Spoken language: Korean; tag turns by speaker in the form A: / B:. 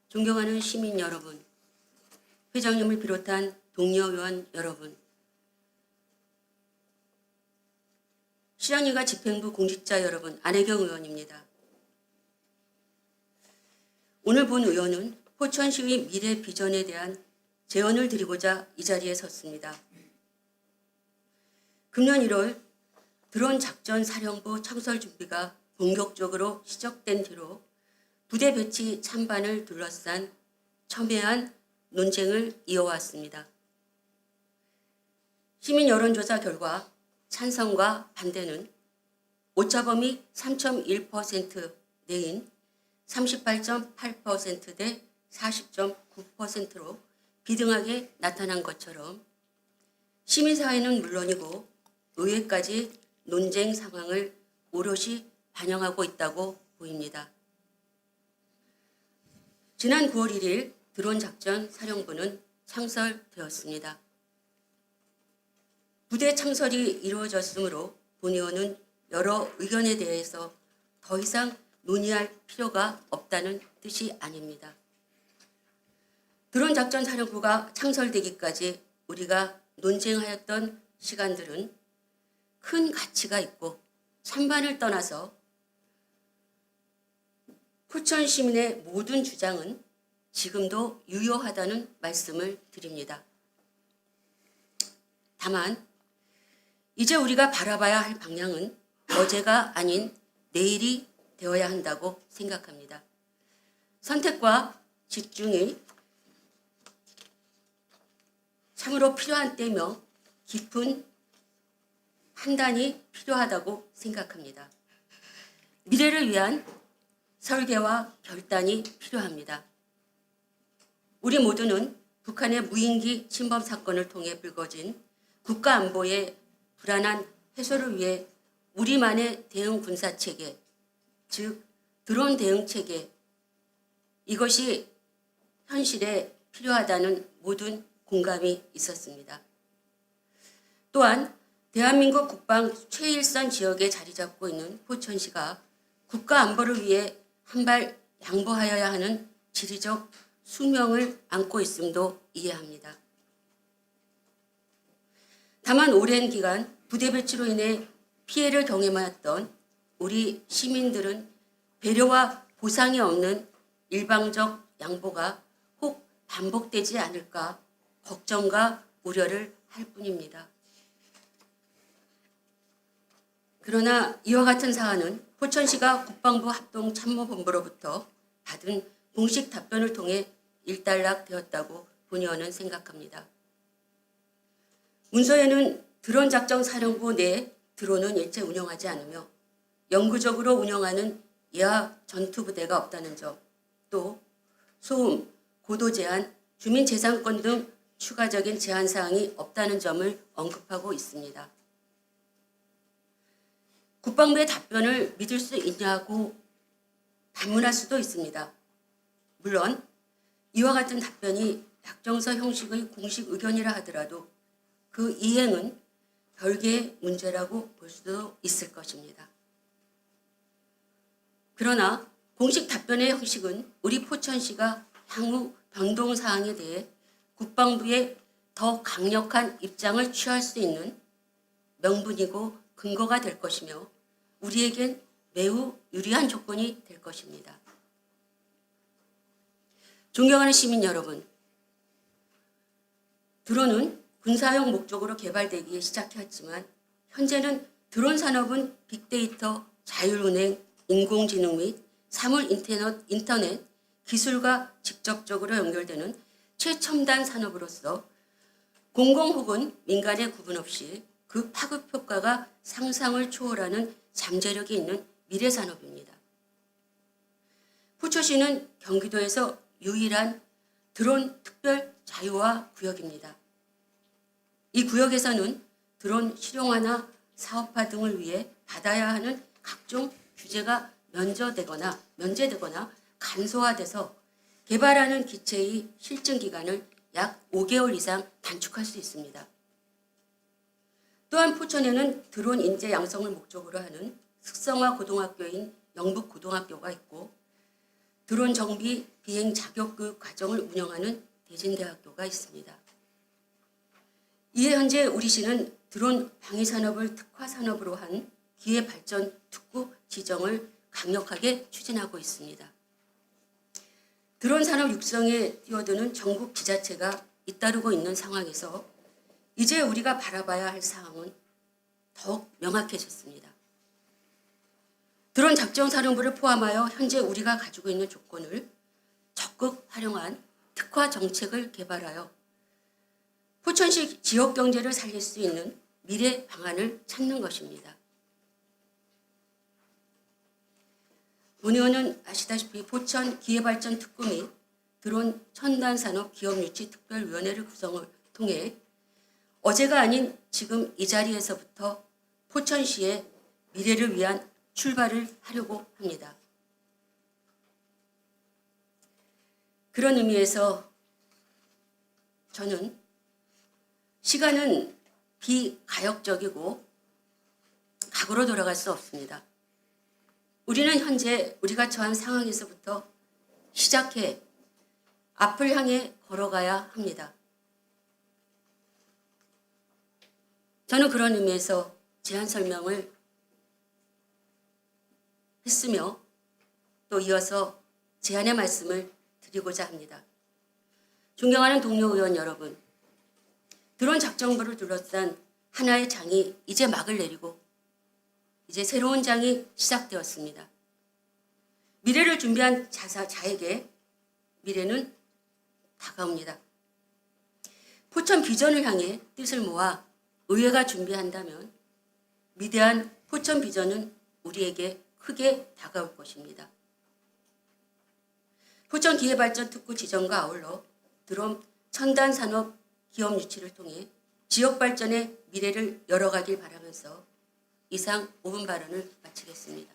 A: 존경하는 시민 여러분, 회장님을 비롯한 동료 의원 여러분, 실현위가 집행부 공직자 여러분, 안혜경 의원입니다. 오늘 본 의원은 포천시의 미래 비전에 대한 제언을 드리고자 이 자리에 섰습니다. 금년 1월 드론 작전 사령부 창설 준비가 본격적으로 시작된 뒤로 부대 배치 찬반을 둘러싼 첨예한 논쟁을 이어왔습니다. 시민 여론조사 결과 찬성과 반대는 오차범위 3.1% 내인 38.8% 대 40.9%로 비등하게 나타난 것처럼 시민사회는 물론이고 의회까지 논쟁 상황을 오롯이 반영하고 있다고 보입니다. 지난 9월 1일 드론 작전 사령부는 창설되었습니다. 부대 창설이 이루어졌으므로 본 의원은 여러 의견에 대해서 더 이상 논의할 필요가 없다는 뜻이 아닙니다. 드론 작전 사령부가 창설되기까지 우리가 논쟁하였던 시간들은 큰 가치가 있고 찬반을 떠나서 포천 시민의 모든 주장은 지금도 유효하다는 말씀을 드립니다. 다만 이제 우리가 바라봐야 할 방향은 어제가 아닌 내일이 되어야 한다고 생각합니다. 선택과 집중이 참으로 필요한 때며 깊은 판단이 필요하다고 생각합니다. 미래를 위한 설계와 결단이 필요합니다. 우리 모두는 북한의 무인기 침범 사건을 통해 불거진 국가 안보의 불안한 해소를 위해 우리만의 대응 군사 체계, 즉 드론 대응 체계, 이것이 현실에 필요하다는 모든 공감이 있었습니다. 또한 대한민국 국방 최일선 지역에 자리 잡고 있는 포천시가 국가 안보를 위해 한 발 양보하여야 하는 지리적 숙명을 안고 있음도 이해합니다. 다만 오랜 기간 부대 배치로 인해 피해를 경험하였던 우리 시민들은 배려와 보상이 없는 일방적 양보가 혹 반복되지 않을까 걱정과 우려를 할 뿐입니다. 그러나 이와 같은 사안은 포천시가 국방부 합동참모본부로부터 받은 공식 답변을 통해 일단락되었다고 본 의원은 생각합니다. 문서에는 드론 작전 사령부 내 드론은 일체 운영하지 않으며 영구적으로 운영하는 예하 전투부대가 없다는 점, 또 소음, 고도 제한, 주민재산권 등 추가적인 제한 사항이 없다는 점을 언급하고 있습니다. 국방부의 답변을 믿을 수 있냐고 반문할 수도 있습니다. 물론 이와 같은 답변이 약정서 형식의 공식 의견이라 하더라도 그 이행은 별개의 문제라고 볼 수도 있을 것입니다. 그러나 공식 답변의 형식은 우리 포천시가 향후 변동사항에 대해 국방부에 더 강력한 입장을 취할 수 있는 명분이고 근거가 될 것이며 우리에겐 매우 유리한 조건이 될 것입니다. 존경하는 시민 여러분, 드론은 군사용 목적으로 개발되기 시작했지만 현재는 드론 산업은 빅데이터, 자율운행, 인공지능 및 사물 인터넷 기술과 직접적으로 연결되는 최첨단 산업으로서 공공 혹은 민간의 구분 없이 그 파급 효과가 상상을 초월하는 잠재력이 있는 미래 산업입니다. 포천시는 경기도에서 유일한 드론 특별 자유화 구역입니다. 이 구역에서는 드론 실용화나 사업화 등을 위해 받아야 하는 각종 규제가 면제되거나 간소화돼서 개발하는 기체의 실증 기간을 약 5개월 이상 단축할 수 있습니다. 또한 포천에는 드론 인재 양성을 목적으로 하는 특성화 고등학교인 영북고등학교가 있고 드론 정비 비행 자격 교육 과정을 운영하는 대진대학교가 있습니다. 이에 현재 우리 시는 드론 방위 산업을 특화 산업으로 한 기회 발전 특구 지정을 강력하게 추진하고 있습니다. 드론 산업 육성에 뛰어드는 전국 지자체가 잇따르고 있는 상황에서 이제 우리가 바라봐야 할 사항은 더욱 명확해졌습니다. 드론 작전사령부를 포함하여 현재 우리가 가지고 있는 조건을 적극 활용한 특화 정책을 개발하여 포천시 지역 경제를 살릴 수 있는 미래 방안을 찾는 것입니다. 문 의원은 아시다시피 포천 기회발전 특구 및 드론 첨단산업 기업유치 특별위원회를 구성을 통해 어제가 아닌 지금 이 자리에서부터 포천시의 미래를 위한 출발을 하려고 합니다. 그런 의미에서 저는 시간은 비가역적이고 과거로 돌아갈 수 없습니다. 우리는 현재 우리가 처한 상황에서부터 시작해 앞을 향해 걸어가야 합니다. 저는 그런 의미에서 제안 설명을 했으며 또 이어서 제안의 말씀을 드리고자 합니다. 존경하는 동료 의원 여러분, 드론 작전부를 둘러싼 하나의 장이 이제 막을 내리고 이제 새로운 장이 시작되었습니다. 미래를 준비한 자에게 미래는 다가옵니다. 포천 비전을 향해 뜻을 모아 의회가 준비한다면 위대한 포천 비전은 우리에게 크게 다가올 것입니다. 포천 기회발전 특구 지정과 아울러 드론 첨단산업 기업 유치를 통해 지역 발전의 미래를 열어가길 바라면서 이상 5분 발언을 마치겠습니다.